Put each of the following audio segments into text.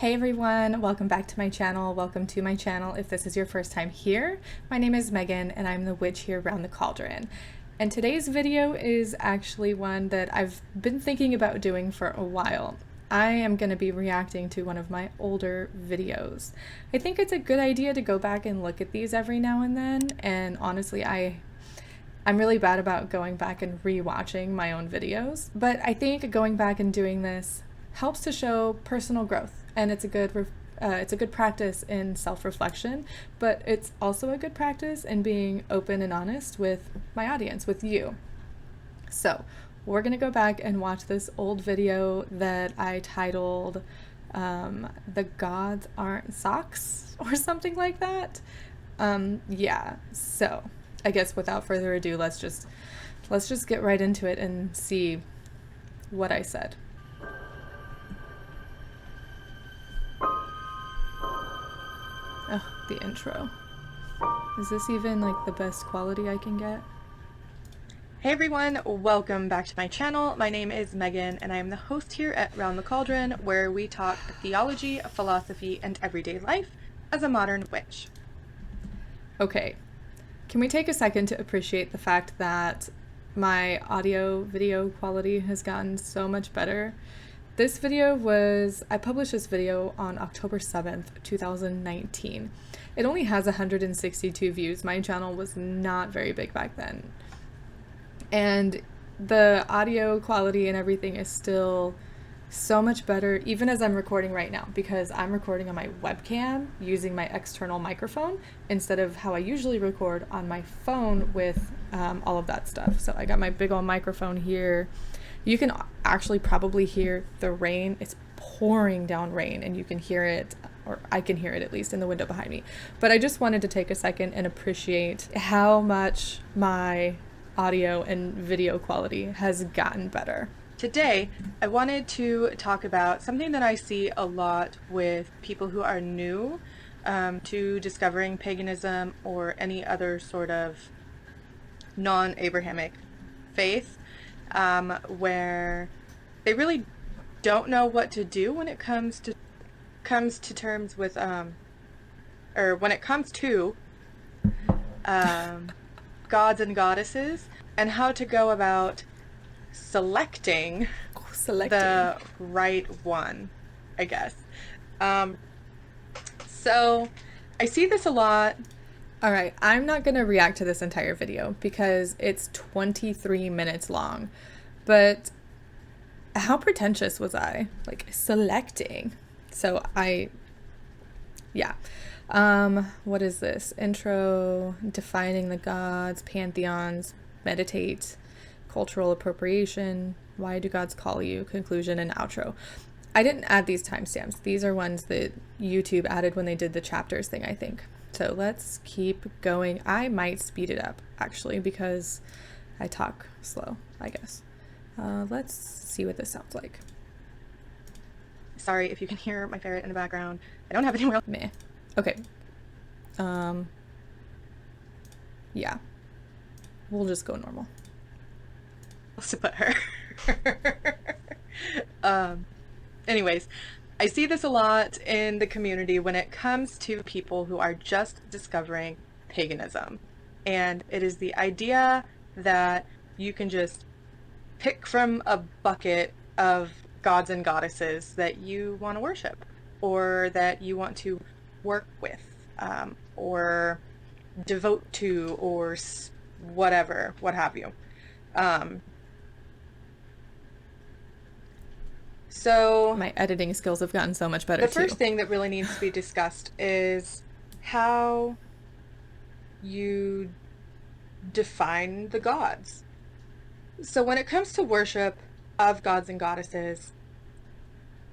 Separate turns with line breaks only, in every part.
Hey everyone, welcome back to my channel. Welcome to my channel if this is your first time here. My name is Megan and I'm the witch here around the cauldron. And today's video is actually one that I've been thinking about doing for a while. I am going to be reacting to one of my older videos. I think it's a good idea to go back and look at these every now and then, and honestly I'm really bad about going back and re-watching my own videos, but I think going back and doing this helps to show personal growth, and it's a good practice in self-reflection, but it's also a good practice in being open and honest with my audience, with you. So we're gonna go back and watch this old video that I titled "The Gods Aren't Socks" or something like that. Yeah. So I guess without further ado, let's just get right into it and see what I said. Oh, the intro. Is this even like the best quality I can get?
Hey everyone, welcome back to my channel. My name is Megan and I am the host here at Round the Cauldron, where we talk theology, philosophy, and everyday life as a modern witch.
Okay, can we take a second to appreciate the fact that my audio video quality has gotten so much better? I published this video on October 7th, 2019. It only has 162 views. My channel was not very big back then. And the audio quality and everything is still so much better, even as I'm recording right now, because I'm recording on my webcam using my external microphone instead of how I usually record on my phone with all of that stuff. So I got my big old microphone here. You can actually probably hear the rain. It's pouring down rain, and you can hear it, or I can hear it at least in the window behind me. But I just wanted to take a second and appreciate how much my audio and video quality has gotten better.
Today, I wanted to talk about something that I see a lot with people who are new to discovering paganism or any other sort of non-Abrahamic faith, where they really don't know what to do when it comes to terms with or when it comes to gods and goddesses, and how to go about selecting the right one, I guess. So I see this a lot.
All right, I'm not going to react to this entire video because it's 23 minutes long, but how pretentious was I? Like, selecting. So yeah. What is this? Intro, defining the gods, pantheons, meditate, cultural appropriation, why do gods call you, conclusion, and outro. I didn't add these timestamps. These are ones that YouTube added when they did the chapters thing, I think. So let's keep going. I might speed it up, actually, because I talk slow, I guess. Let's see what this sounds like.
Sorry if you can hear my ferret in the background. I don't have anywhere else.
Meh. Okay. Yeah. We'll just go normal.
To put her. Anyways, I see this a lot in the community when it comes to people who are just discovering paganism. And it is the idea that you can just pick from a bucket of gods and goddesses that you want to worship, or that you want to work with, or devote to, or whatever, what have you. So
my editing skills have gotten so much better.
The first thing that really needs to be discussed is how you define the gods. So when it comes to worship of gods and goddesses,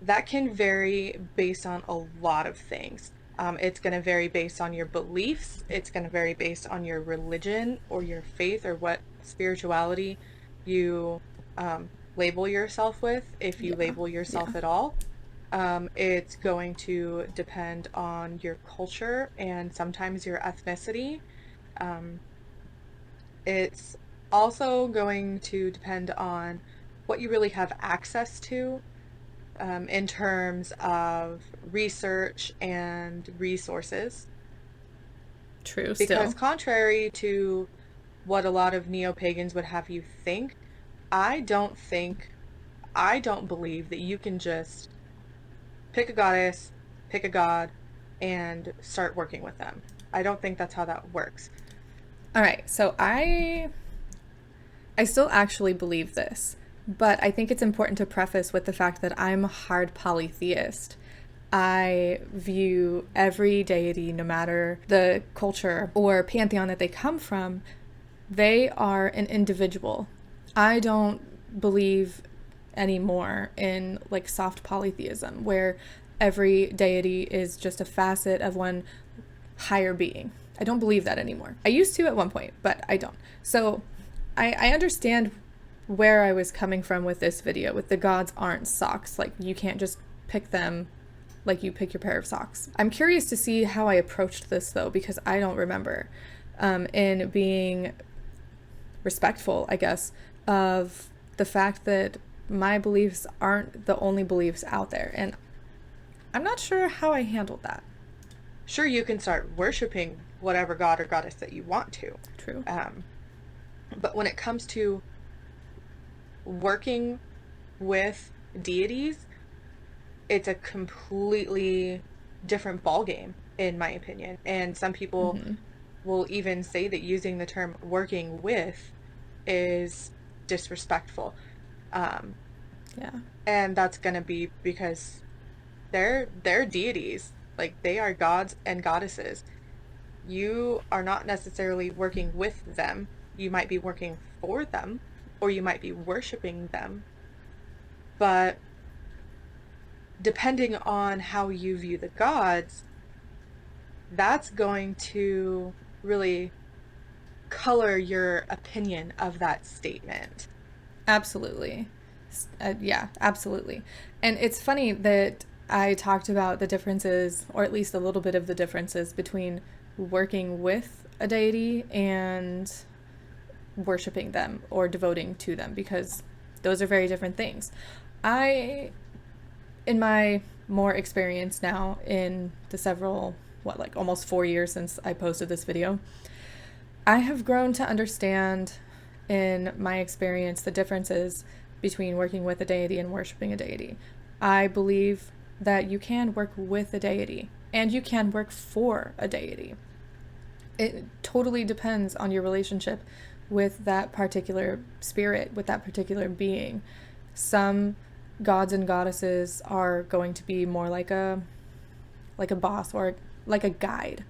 that can vary based on a lot of things. It's going to vary based on your beliefs. It's going to vary based on your religion or your faith, or what spirituality you label yourself with, if you label yourself at all. It's going to depend on your culture and sometimes your ethnicity. It's also going to depend on what you really have access to. in terms of research and resources.
True,
Because
still.
contrary to what a lot of neo-pagans would have you think, I don't think, I don't believe that you can just pick a goddess, pick a god, and start working with them. I don't think that's how that works.
All right, so I still actually believe this, but I think it's important to preface with the fact that I'm a hard polytheist. I view every deity, no matter the culture or pantheon that they come from, they are an individual. I don't believe anymore in like soft polytheism, where every deity is just a facet of one higher being. I don't believe that anymore. I used to at one point, but I don't. So I understand where I was coming from with this video, with the gods aren't socks. Like, you can't just pick them like you pick your pair of socks. I'm curious to see how I approached this, though, because I don't remember. In being respectful, I guess, of the fact that my beliefs aren't the only beliefs out there. And I'm not sure how I handled that.
Sure, you can start worshiping whatever god or goddess that you want to.
True.
But when it comes to working with deities, it's a completely different ballgame, in my opinion. And some people will even say that using the term working with is disrespectful.
Yeah.
And that's going to be because they're deities. Like, they are gods and goddesses. You are not necessarily working with them. You might be working for them, or you might be worshiping them. But depending on how you view the gods, that's going to really color your opinion of that statement.
Absolutely. Yeah, absolutely. And it's funny that I talked about the differences, or at least a little bit of the differences, between working with a deity and worshiping them or devoting to them, because those are very different things. I, in my more experience now in the several, like almost 4 years since I posted this video, I have grown to understand in my experience the differences between working with a deity and worshiping a deity. I believe that you can work with a deity and you can work for a deity. It totally depends on your relationship with that particular spirit, with that particular being. Some gods and goddesses are going to be more like a boss or like a guide,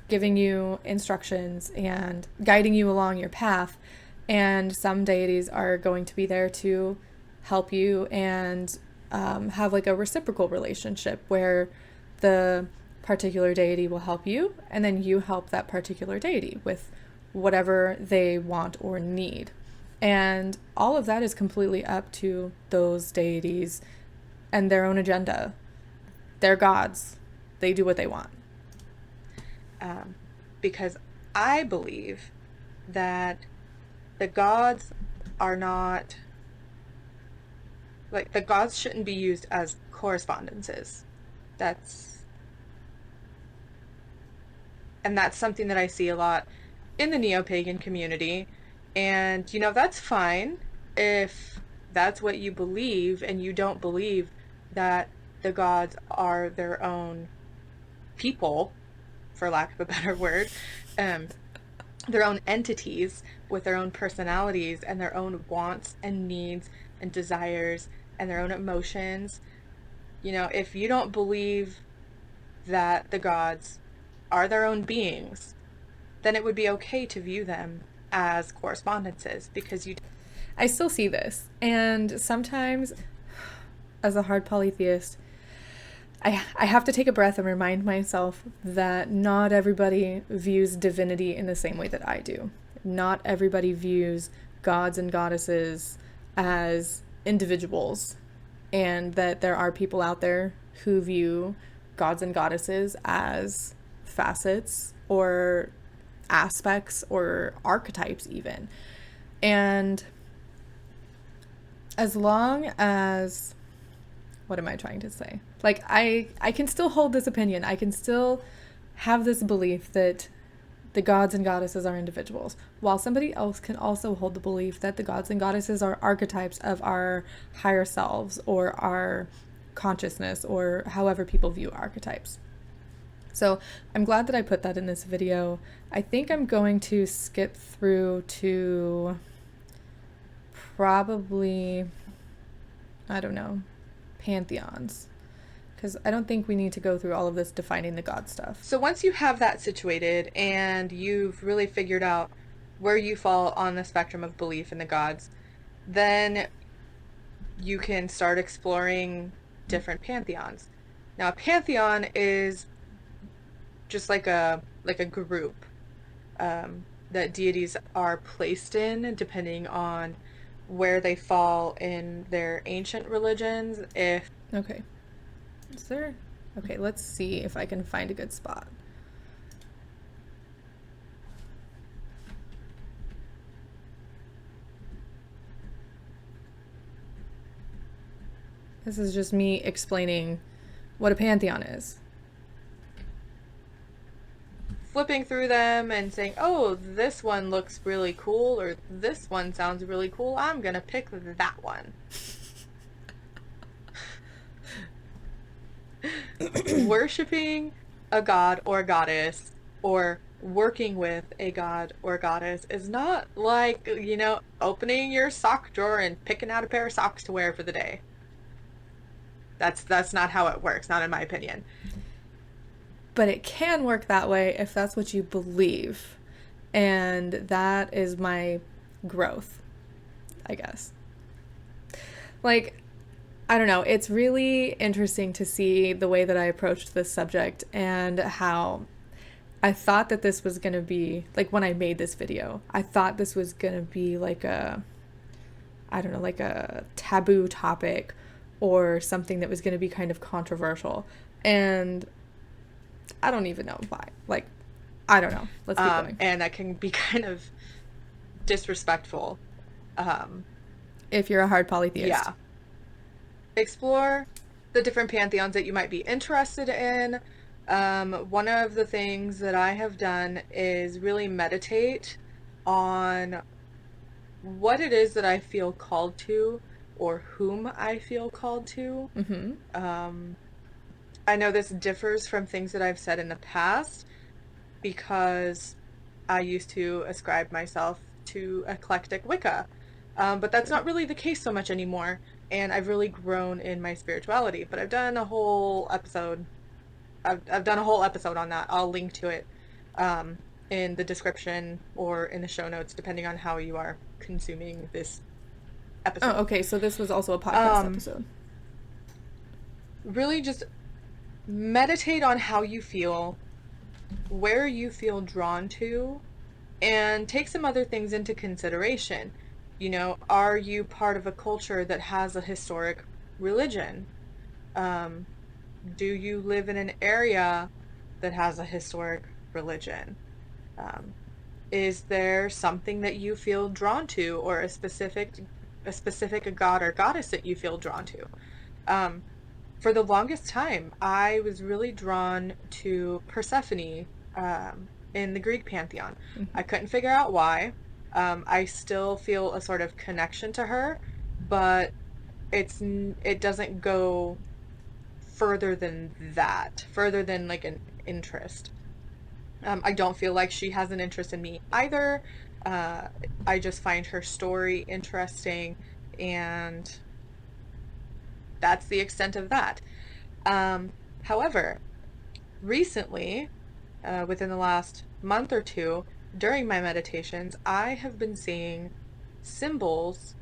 giving you instructions and guiding you along your path. And some deities are going to be there to help you and have like a reciprocal relationship where the particular deity will help you and then you help that particular deity with whatever they want or need. And all of that is completely up to those deities and their own agenda. They're gods. They do what they want.
Because I believe that the gods are not, like, the gods shouldn't be used as correspondences. That's something that I see a lot in the neo-pagan community. And, that's fine if that's what you believe and you don't believe that the gods are their own people, for lack of a better word, their own entities with their own personalities and their own wants and needs and desires and their own emotions. If you don't believe that the gods are their own beings, then it would be okay to view them as correspondences, because
I still see this. And sometimes, as a hard polytheist, I have to take a breath and remind myself that not everybody views divinity in the same way that I do. Not everybody views gods and goddesses as individuals, and that there are people out there who view gods and goddesses as facets or aspects or archetypes even. And as long as what am I trying to say? Like, I can still hold this opinion. I can still have this belief that the gods and goddesses are individuals, while somebody else can also hold the belief that the gods and goddesses are archetypes of our higher selves or our consciousness, or however people view archetypes. So I'm glad that I put that in this video. I think I'm going to skip through to probably, I don't know, pantheons, because I don't think we need to go through all of this defining the god stuff.
So once you have that situated and you've really figured out where you fall on the spectrum of belief in the gods, then you can start exploring different pantheons. Now, a pantheon is just like a group that deities are placed in depending on where they fall in their ancient religions.
Okay. Is there... Okay, let's see if I can find a good spot. This is just me explaining what a pantheon is.
Flipping through them and saying, oh, this one looks really cool, or this one sounds really cool, I'm gonna pick that one. Worshipping a god or goddess, or working with a god or goddess, is not like, opening your sock drawer and picking out a pair of socks to wear for the day. That's not how it works, not in my opinion.
But it can work that way if that's what you believe. And that is my growth, I guess. Like, I don't know. It's really interesting to see the way that I approached this subject and how I thought that this was going to be, like when I made this video, I thought this was going to be like a taboo topic or something that was going to be kind of controversial. And I don't even know why. Like, I don't know. Let's keep going.
And that can be kind of disrespectful.
If you're a hard polytheist.
Yeah. Explore the different pantheons that you might be interested in. One of the things that I have done is really meditate on what it is that I feel called to, or whom I feel called to.
Mm-hmm.
I know this differs from things that I've said in the past because I used to ascribe myself to eclectic Wicca, but that's not really the case so much anymore, and I've really grown in my spirituality. But I've done a whole episode. I've done a whole episode on that. I'll link to it in the description or in the show notes, depending on how you are consuming this episode.
Oh, okay. So this was also a podcast episode.
Really just meditate on how you feel, where you feel drawn to, and take some other things into consideration. Are you part of a culture that has a historic religion? Do you live in an area that has a historic religion? Is there something that you feel drawn to, or a specific god or goddess that you feel drawn to? For the longest time, I was really drawn to Persephone in the Greek pantheon.
Mm-hmm.
I couldn't figure out why. I still feel a sort of connection to her, but it doesn't go further than that, further than like an interest. I don't feel like she has an interest in me either. I just find her story interesting, and that's the extent of that. However, recently, within the last month or two, during my meditations, I have been seeing symbols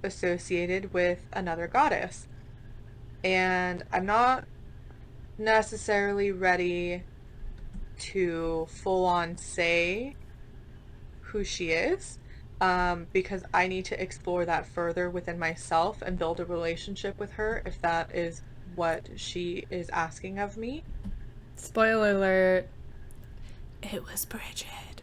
associated with another goddess. And I'm not necessarily ready to full on say who she is, because I need to explore that further within myself and build a relationship with her, if that is what she is asking of me.
Spoiler alert. It was Bridget.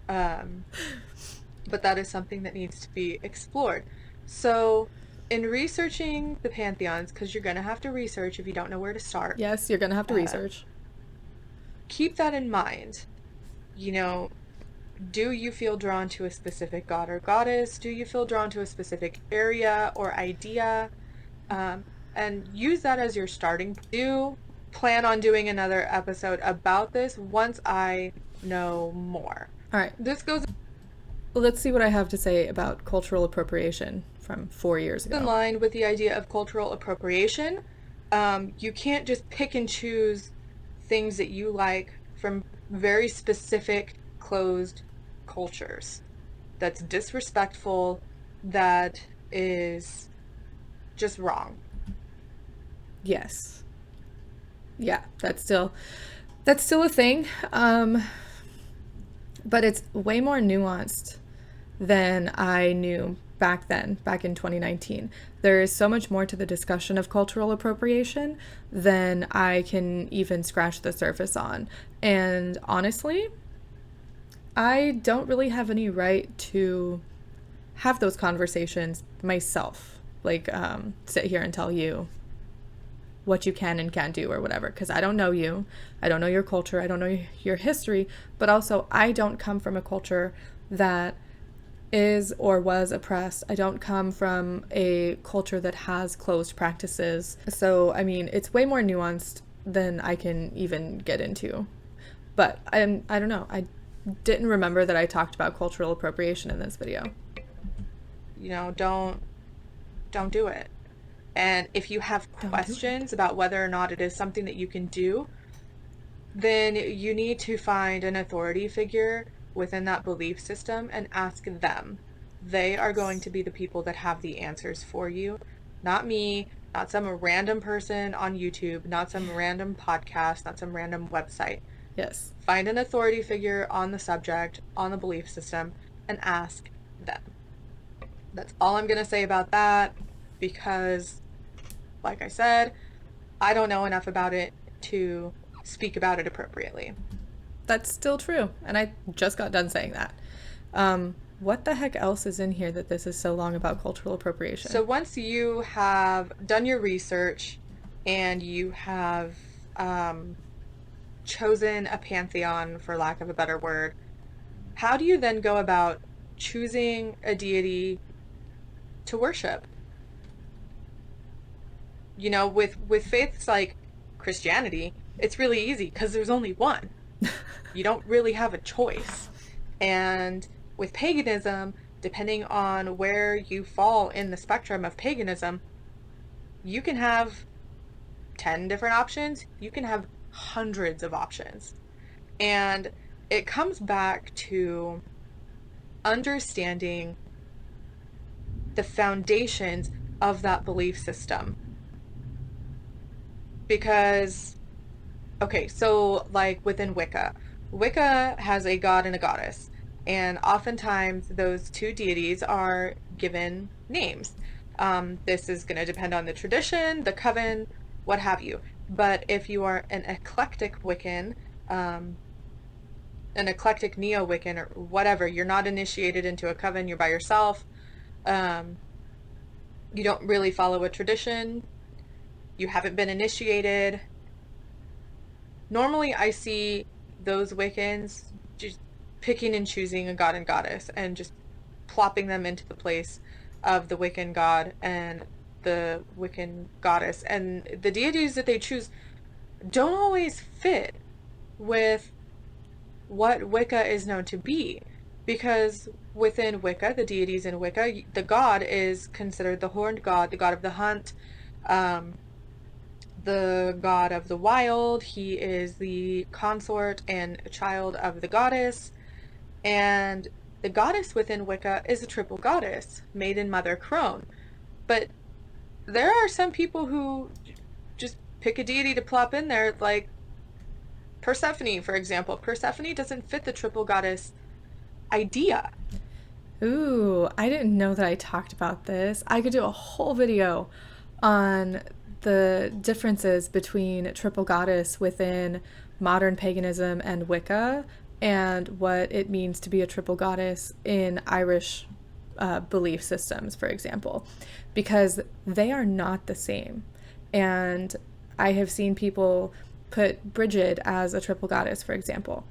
But that is something that needs to be explored. So, in researching the pantheons, because you're going to have to research if you don't know where to start,
Yes, you're gonna have to
uh,
research.
keep that in mind. You know, do you feel drawn to a specific god or goddess? Do you feel drawn to a specific area or idea? Um, and use that as your starting point. Do plan on doing another episode about this once I know more.
All right.
This goes
Well, let's see what I have to say about cultural appropriation from 4 years
in
ago.
line with the idea of cultural appropriation. You can't just pick and choose things that you like from very specific closed cultures. That's disrespectful, that is just wrong.
Yes. Yeah, that's still a thing. But it's way more nuanced than I knew back then, back in 2019. There is so much more to the discussion of cultural appropriation than I can even scratch the surface on. And honestly, I don't really have any right to have those conversations myself. Like, sit here and tell you what you can and can't do or whatever, because I don't know you. I don't know your culture. I don't know your history. But also, I don't come from a culture that is or was oppressed. I don't come from a culture that has closed practices. So, I mean, it's way more nuanced than I can even get into. But I don't know. I didn't remember that I talked about cultural appropriation in this video.
You know, don't do it. And if you have
Don't do it.
questions about whether or not it is something that you can do, then you need to find an authority figure within that belief system and ask them. They are going to be the people that have the answers for you, not me, not some random person on YouTube, not some random podcast, not some random website.
Yes.
Find an authority figure on the subject, on the belief system, and ask them. That's all I'm going to say about that because, like I said, I don't know enough about it to speak about it appropriately.
That's still true. And I just got done saying that. What the heck else is in here that this is so long about cultural appropriation?
So once you have done your research and you have chosen a pantheon, for lack of a better word, how do you then go about choosing a deity to worship? You know, with faiths like Christianity, it's really easy because there's only one. You don't really have a choice. And with paganism, depending on where you fall in the spectrum of paganism, you can have 10 different options, you can have hundreds of options. And it comes back to understanding the foundations of that belief system. Because, okay, so like within Wicca, Wicca has a god and a goddess. And oftentimes those two deities are given names. This is going to depend on the tradition, the coven, what have you. But if you are an eclectic Wiccan, an eclectic neo-Wiccan or whatever, you're not initiated into a coven, you're by yourself, you don't really follow a tradition, you haven't been initiated. Normally I see those Wiccans just picking and choosing a god and goddess and just plopping them into the place of the Wiccan god and the Wiccan goddess. And the deities that they choose don't always fit with what Wicca is known to be. Because within Wicca, the deities in Wicca, the god is considered the horned god, the god of the hunt, the god of the wild. He is the consort and child of the goddess. And the goddess within Wicca is a triple goddess, maiden, mother, crone. But there are some people who just pick a deity to plop in there, like Persephone, for example. Persephone doesn't fit the triple goddess idea.
Ooh, I didn't know that I talked about this. I could do a whole video on the differences between triple goddess within modern paganism and Wicca and what it means to be a triple goddess in Irish belief systems, for example, because they are not the same. And I have seen people put Bridget as a triple goddess, for example,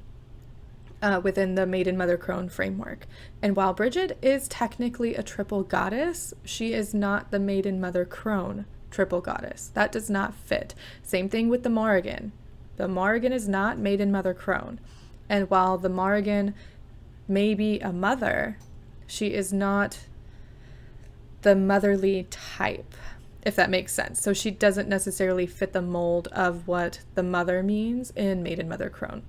within the Maiden Mother Crone framework. And while Bridget is technically a triple goddess, she is not the Maiden Mother Crone triple goddess. That does not fit. Same thing with the Morrigan. The Morrigan is not Maiden Mother Crone. And while the Morrigan may be a mother, she is not the motherly type, if that makes sense. So she doesn't necessarily fit the mold of what the mother means in Maiden Mother Crone.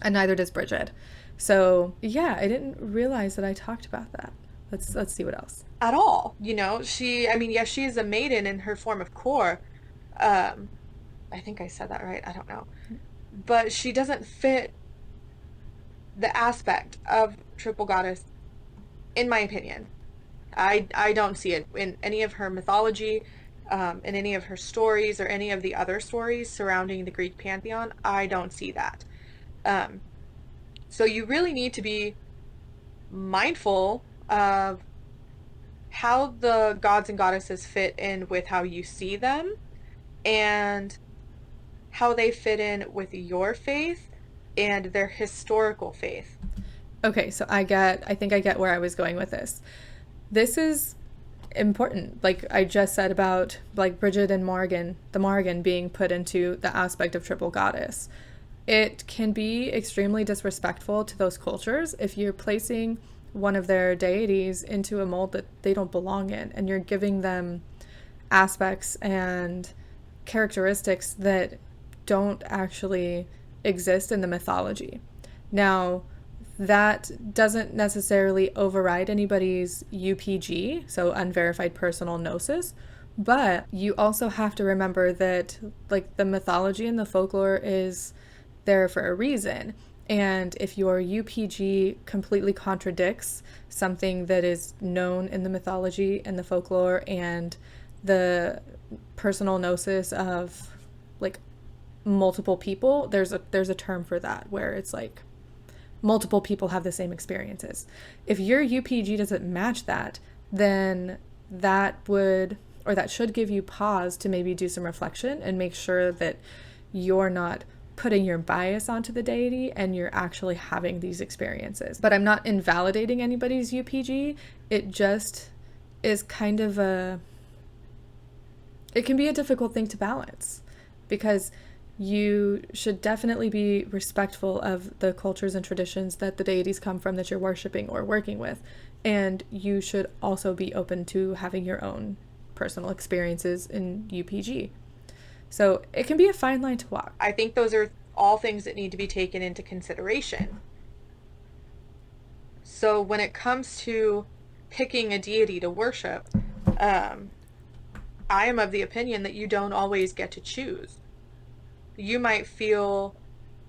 And neither does Bridget. So yeah, I didn't realize that I talked about that. Let's see what else.
At all. Yes, she is a maiden in her form of core. I think I said that right. I don't know. But she doesn't fit the aspect of triple goddess, in my opinion. I don't see it in any of her mythology, in any of her stories, or any of the other stories surrounding the Greek pantheon. I don't see that. So you really need to be mindful of how the gods and goddesses fit in with how you see them, and how they fit in with your faith and their historical faith.
Okay, so I think I get where I was going with this. This is important. Like I just said about like Bridget and Morrigan, the Morrigan being put into the aspect of triple goddess. It can be extremely disrespectful to those cultures if you're placing one of their deities into a mold that they don't belong in, and you're giving them aspects and characteristics that don't actually exist in the mythology. Now, that doesn't necessarily override anybody's UPG, so unverified personal gnosis, but you also have to remember that like the mythology and the folklore is there for a reason. And if your UPG completely contradicts something that is known in the mythology and the folklore and the personal gnosis of like multiple people, there's a term for that where it's like multiple people have the same experiences. If your UPG doesn't match that, then that should give you pause to maybe do some reflection and make sure that you're not putting your bias onto the deity and you're actually having these experiences. But I'm not invalidating anybody's UPG. It just is kind of it can be a difficult thing to balance, because you should definitely be respectful of the cultures and traditions that the deities come from that you're worshiping or working with. And you should also be open to having your own personal experiences in UPG. So it can be a fine line to walk.
I think those are all things that need to be taken into consideration. So when it comes to picking a deity to worship, I am of the opinion that you don't always get to choose. You might feel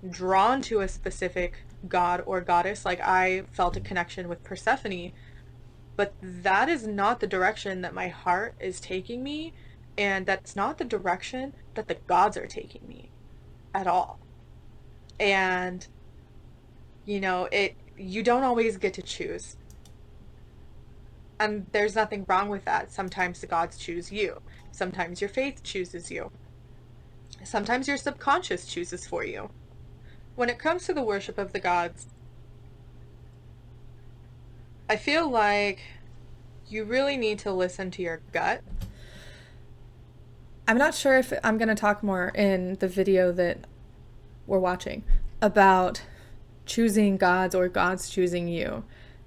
drawn to a specific god or goddess, like I felt a connection with Persephone, but that is not the direction that my heart is taking me, and that's not the direction that the gods are taking me at all. And you don't always get to choose. And there's nothing wrong with that. Sometimes the gods choose you. Sometimes your faith chooses you. Sometimes your subconscious chooses for you. When it comes to the worship of the gods, I feel like you really need to listen to your gut.
I'm not sure if I'm going to talk more in the video that we're watching about choosing gods or gods choosing you.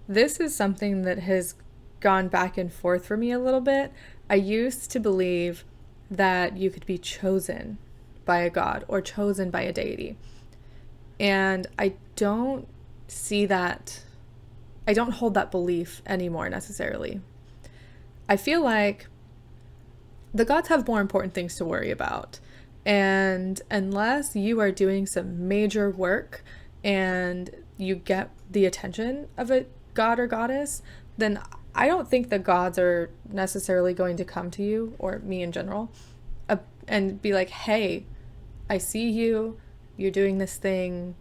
This is something that has gone back and forth for me a little bit. I used to believe that you could be chosen by a god or chosen by a deity. And I don't see that, I don't hold that belief anymore necessarily. I feel like the gods have more important things to worry about. And unless you are doing some major work and you get the attention of a god or goddess, then I don't think the gods are necessarily going to come to you, or me in general, and be like, hey, I see you, you're doing this thing,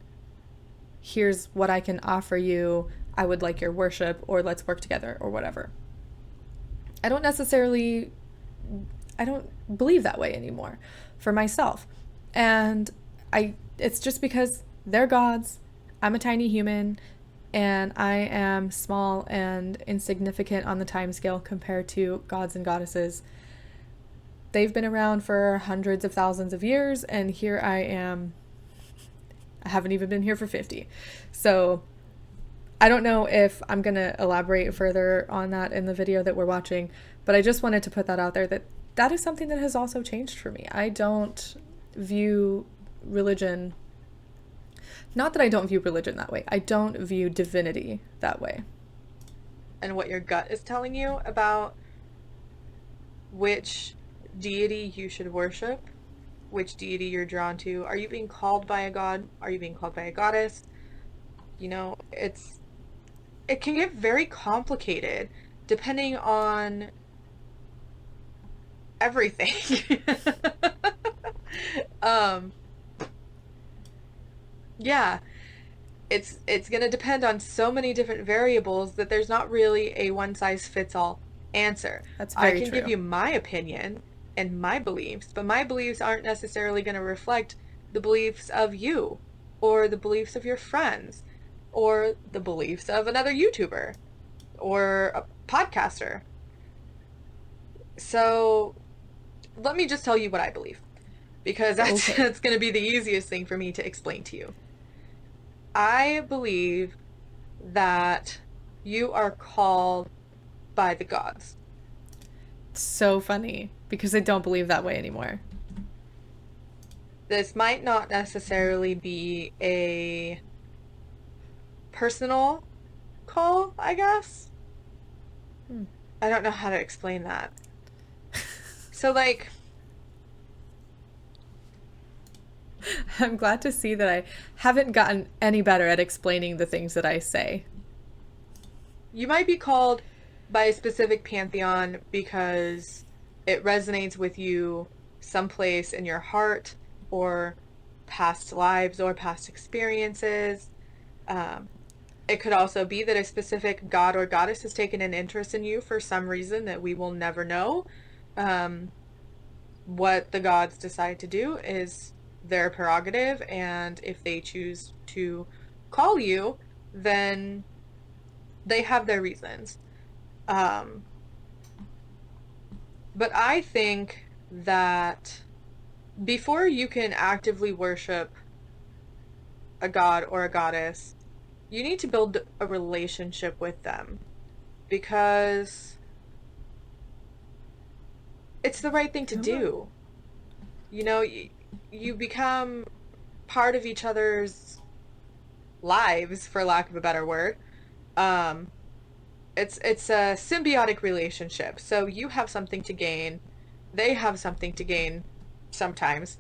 here's what I can offer you, I would like your worship, or let's work together, or whatever. I don't believe that way anymore for myself. And it's just because they're gods, I'm a tiny human, and I am small and insignificant on the time scale compared to gods and goddesses. They've been around for hundreds of thousands of years, and here I am. I haven't even been here for 50. So I don't know if I'm going to elaborate further on that in the video that we're watching, but I just wanted to put that out there, that is something that has also changed for me. I don't view religion, not that I don't view religion that way, I don't view divinity that way.
And what your gut is telling you about which deity you should worship, which deity you're drawn to. Are you being called by a god? Are you being called by a goddess? You know, it can get very complicated depending on everything. Yeah, it's going to depend on so many different variables that there's not really a one size fits all answer.
That's very
I can
true.
give you my opinion and my beliefs, but my beliefs aren't necessarily going to reflect the beliefs of you, or the beliefs of your friends, or the beliefs of another YouTuber or a podcaster. So let me just tell you what I believe, because that's
Okay.
going to be the easiest thing for me to explain to you. I believe that you are called by the gods.
It's so funny because I don't believe that way anymore.
This might not necessarily be a personal call, I guess. I don't know how to explain that. So, like,
I'm glad to see that I haven't gotten any better at explaining the things that I say.
you might be called by a specific pantheon because it resonates with you someplace in your heart, or past lives, or past experiences. It could also be that a specific god or goddess has taken an interest in you for some reason that we will never know. What the gods decide to do is their prerogative, and if they choose to call you, then they have their reasons. But I think that before you can actively worship a god or a goddess, you need to build a relationship with them, because it's the right thing to do. You know, you become part of each other's lives, for lack of a better word. It's a symbiotic relationship. So you have something to gain, they have something to gain sometimes.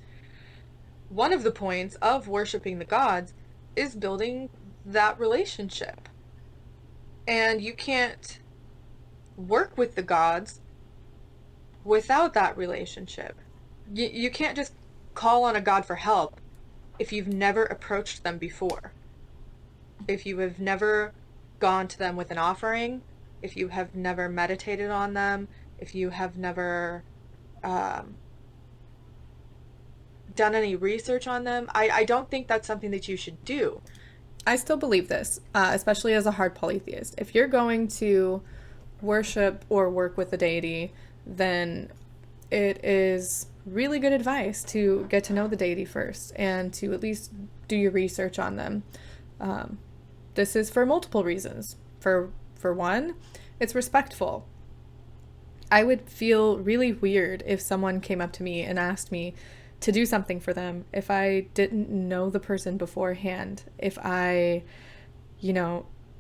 One of the points of worshiping the gods is building that relationship. And you can't work with the gods without that relationship. You can't just call on a god for help if you've never approached them before. If you have never gone to them with an offering, if you have never meditated on them, if you have never done any research on them, I don't think that's something that you should do.
I still believe this, especially as a hard polytheist. If you're going to worship or work with a deity, then it is really good advice to get to know the deity first and to at least do your research on them. This is for multiple reasons. For one, it's respectful. I would feel really weird if someone came up to me and asked me to do something for them if I didn't know the person beforehand. If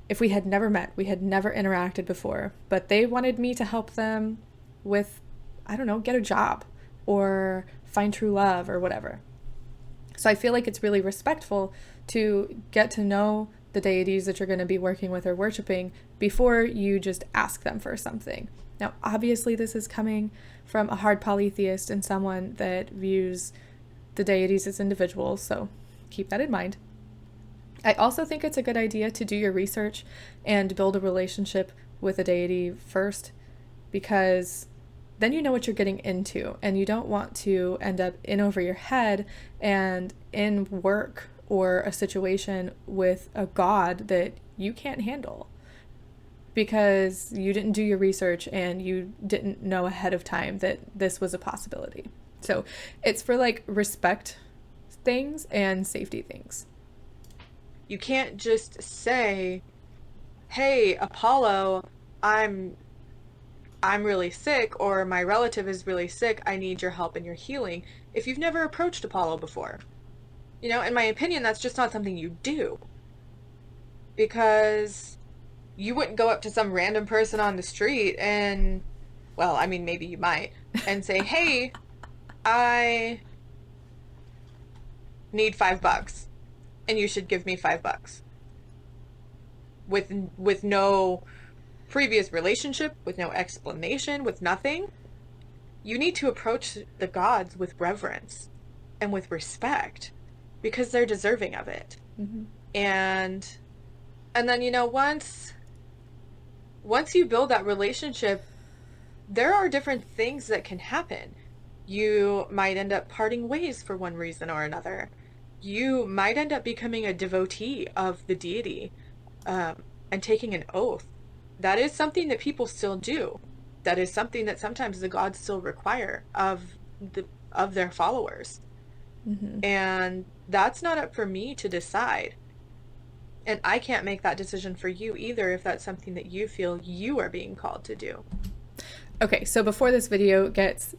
if we had never met, we had never interacted before, but they wanted me to help them with, I don't know, get a job or find true love or whatever. So I feel like it's really respectful to get to know the deities that you're going to be working with or worshiping before you just ask them for something. Now, obviously, this is coming from a hard polytheist and someone that views the deities as individuals, so keep that in mind. I also think it's a good idea to do your research and build a relationship with a deity first, because then you know what you're getting into, and you don't want to end up in over your head and in work or a situation with a god that you can't handle because you didn't do your research and you didn't know ahead of time that this was a possibility. So it's for like respect things and safety things.
You can't just say, "Hey, Apollo, I'm really sick," or "My relative is really sick. I need your help and your healing," if you've never approached Apollo before. You know, in my opinion, that's just not something you do. Because you wouldn't go up to some random person on the street and, well, I mean, maybe you might, and say, "Hey, I need $5 and you should give me $5." With no previous relationship, with no explanation, with nothing. You need to approach the gods with reverence and with respect because they're deserving of it.
Mm-hmm.
And then, you know, once you build that relationship, there are different things that can happen. You might end up parting ways for one reason or another. You might end up becoming a devotee of the deity, and taking an oath. That is something that people still do. That is something that sometimes the gods still require of their followers.
Mm-hmm.
And that's not up for me to decide. And I can't make that decision for you either if that's something that you feel you are being called to do.
Okay, so before this video gets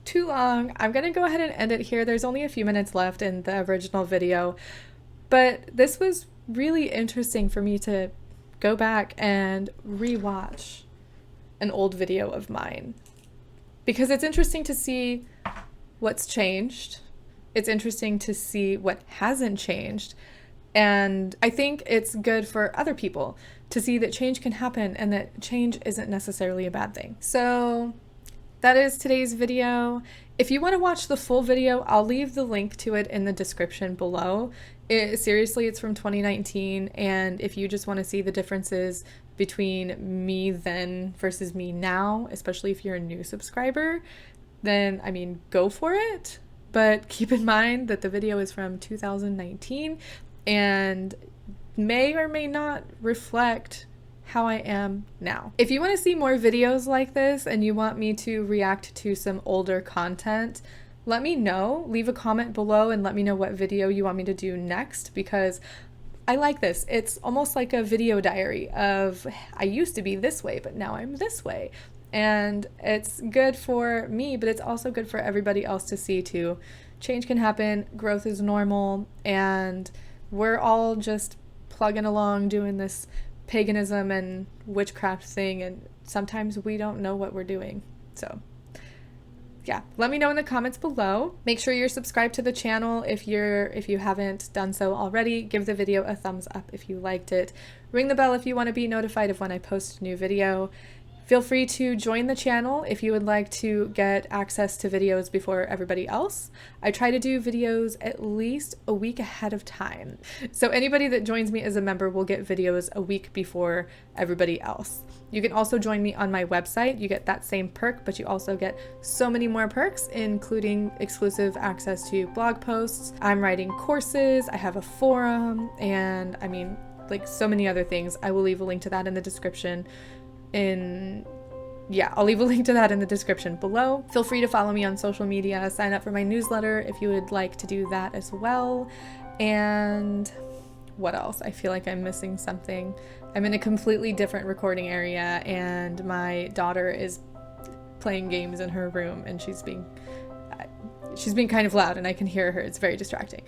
too long, I'm going to go ahead and end it here. There's only a few minutes left in the original video, but this was really interesting for me to go back and rewatch an old video of mine, because it's interesting to see what's changed. It's interesting to see what hasn't changed. And I think it's good for other people to see that change can happen and that change isn't necessarily a bad thing. So that is today's video. If you want to watch the full video, I'll leave the link to it in the description below. Seriously, it's from 2019, and if you just want to see the differences between me then versus me now, especially if you're a new subscriber, then, I mean, go for it. But keep in mind that the video is from 2019 and may or may not reflect how I am now. If you want to see more videos like this and you want me to react to some older content, let me know. Leave a comment below and let me know what video you want me to do next, because I like this. It's almost like a video diary of, I used to be this way, but now I'm this way. And it's good for me, but it's also good for everybody else to see too. Change can happen, growth is normal, and we're all just plugging along doing this paganism and witchcraft thing, and sometimes we don't know what we're doing. So yeah, let me know in the comments below. Make sure you're subscribed to the channel if you haven't done so already. Give the video a thumbs up if you liked it. Ring the bell if you want to be notified of when I post a new video. Feel free to join the channel if you would like to get access to videos before everybody else. I try to do videos at least a week ahead of time. So anybody that joins me as a member will get videos a week before everybody else. You can also join me on my website. You get that same perk, but you also get so many more perks, including exclusive access to blog posts. I'm writing courses, I have a forum, and I mean, like so many other things. I will leave a link to that in the description. I'll leave a link to that in the description below. Feel free to follow me on social media, sign up for my newsletter if you would like to do that as well. And what else? I feel like I'm missing something. I'm in a completely different recording area and my daughter is playing games in her room and she's being kind of loud and I can hear her. It's very distracting,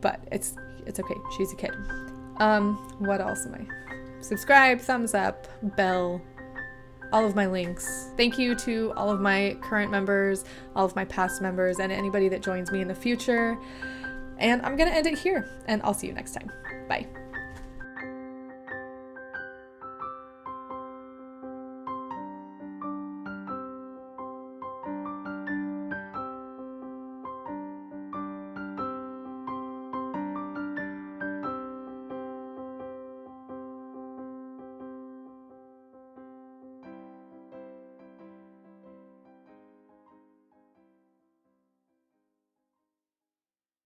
but it's okay. She's a kid. What else am I? Subscribe, thumbs up, bell, all of my links. Thank you to all of my current members, all of my past members, and anybody that joins me in the future. And I'm gonna end it here, and I'll see you next time. Bye.